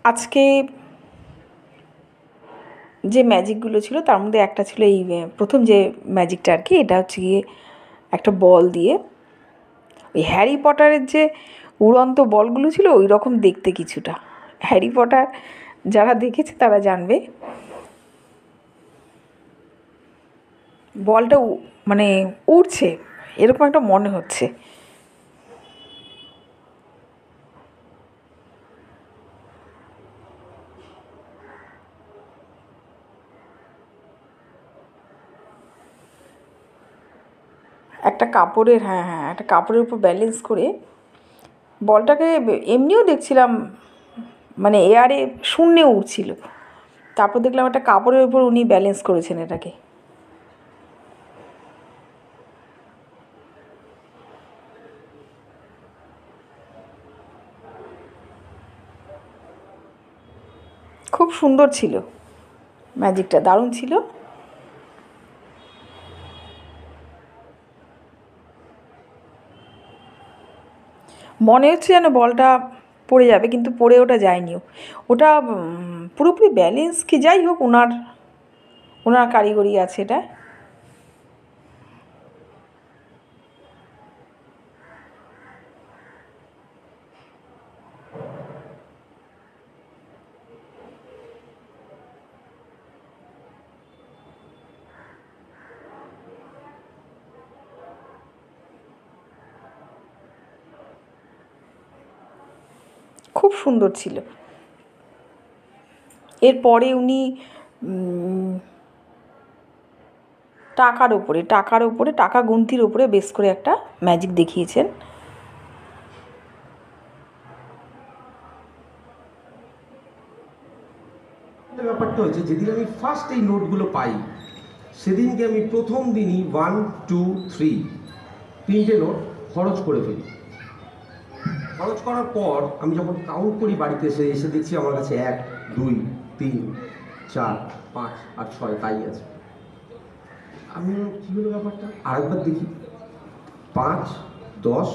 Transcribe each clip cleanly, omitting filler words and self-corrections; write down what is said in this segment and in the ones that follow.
আজকে যে ম্যাজিকগুলো ছিল তার মধ্যে একটা ছিল এই প্রথম যে ম্যাজিকটা আর কি, এটা হচ্ছে গিয়ে একটা বল দিয়ে ওই হ্যারি পটারের যে উড়ন্ত বলগুলো ছিল ওই রকম দেখতে কিছুটা। হ্যারি পটার যারা দেখেছে তারা জানবে। বলটা মানে উড়ছে এরকম একটা মনে হচ্ছে। একটা কাপড়ের, হ্যাঁ হ্যাঁ, একটা কাপড়ের উপর ব্যালেন্স করে বলটাকে এমনিও দেখছিলাম মানে এয়ারে শূন্যে উড়ছিল, তারপর দেখলাম একটা কাপড়ের উপর উনি ব্যালেন্স করেছেন এটাকে। খুব সুন্দর ছিল ম্যাজিকটা, দারুণ ছিল। মনে হচ্ছে যেন বলটা পড়ে যাবে, কিন্তু পড়ে ওটা যায়নিও। ওটা পুরোপুরি ব্যালেন্স কি যাই হোক, ওনার ওনার কারিগরি আছে এটা। খুব সুন্দর ছিল। এরপরে উনি টাকার ওপরে টাকা গুনতির ওপরে বেশ করে একটা ম্যাজিক দেখিয়েছেন। ব্যাপারটা হচ্ছে যেদিন আমি ফার্স্ট এই নোটগুলো পাই সেদিনকে আমি প্রথম দিনই 1 2 3 তিনটে নোট খরচ করে ফেলি। খরচ করার পর আমি যখন কাউন্ট করি বাড়িতে এসে এসে দেখছি আমার কাছে 1 2 3 4 5 আর 6 তাই আছে। আমি কী হলো ব্যাপারটা, আরেকবার দেখি 5 10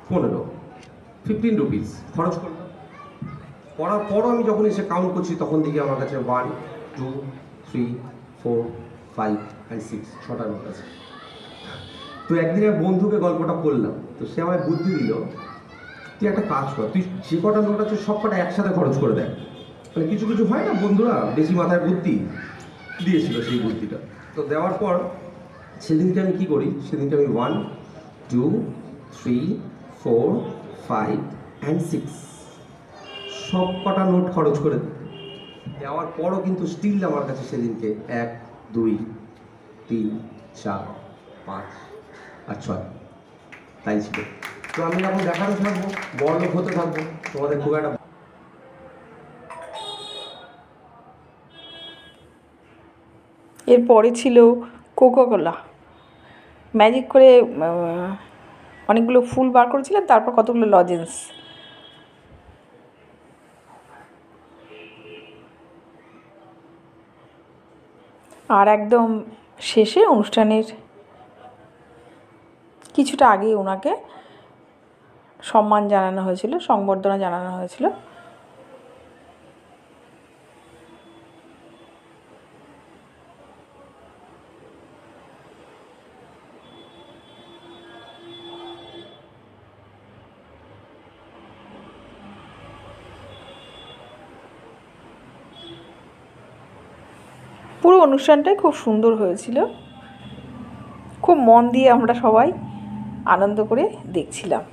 15 15 রুপিস খরচ করলাম। করার পরও আমি যখন এসে কাউন্ট করছি তখন দেখি আমার কাছে 1 2 3 4 5 অ্যান্ড 6 ছটা নোট আছে। তো একদিন এক বন্ধুকে গল্পটা করলাম, তো সে আমায় বুদ্ধি দিল, তুই একটা কাজ কর, তুই যে কটা নোট আছে সব কটা একসাথে খরচ করে দেয়। মানে কিছু কিছু হয় না বন্ধুরা বেশি মাথায় বুদ্ধি দিয়েছিল, সেই বুদ্ধিটা তো দেওয়ার পর সেদিনকে আমি কী করি, সেদিনকে আমি 1 2 3 4 5 অ্যান্ড 6 সব কটা নোট খরচ করে দেওয়ার পরও কিন্তু স্টিল আমার কাছে সেদিনকে 1 2 3 4 5 আর 6 তাই ছিল। তো আমি এখন দেখাতে থাকবো, বড় লোক হতে থাকবো, তোমাদের খুব একটা। এরপরে ছিল কোকাকোলা, ম্যাজিক করে অনেকগুলো ফুল বার করেছিলেন, তারপর কতগুলো লজেন্স। আর একদম শেষে অনুষ্ঠানের কিছুটা আগে ওনাকে সম্মান জানানো হয়েছিল, সংবর্ধনা জানানো হয়েছিল। পুরো অনুষ্ঠানটাই খুব সুন্দর হয়েছিল, খুব মন দিয়ে আমরা সবাই আনন্দ করে দেখছিলাম।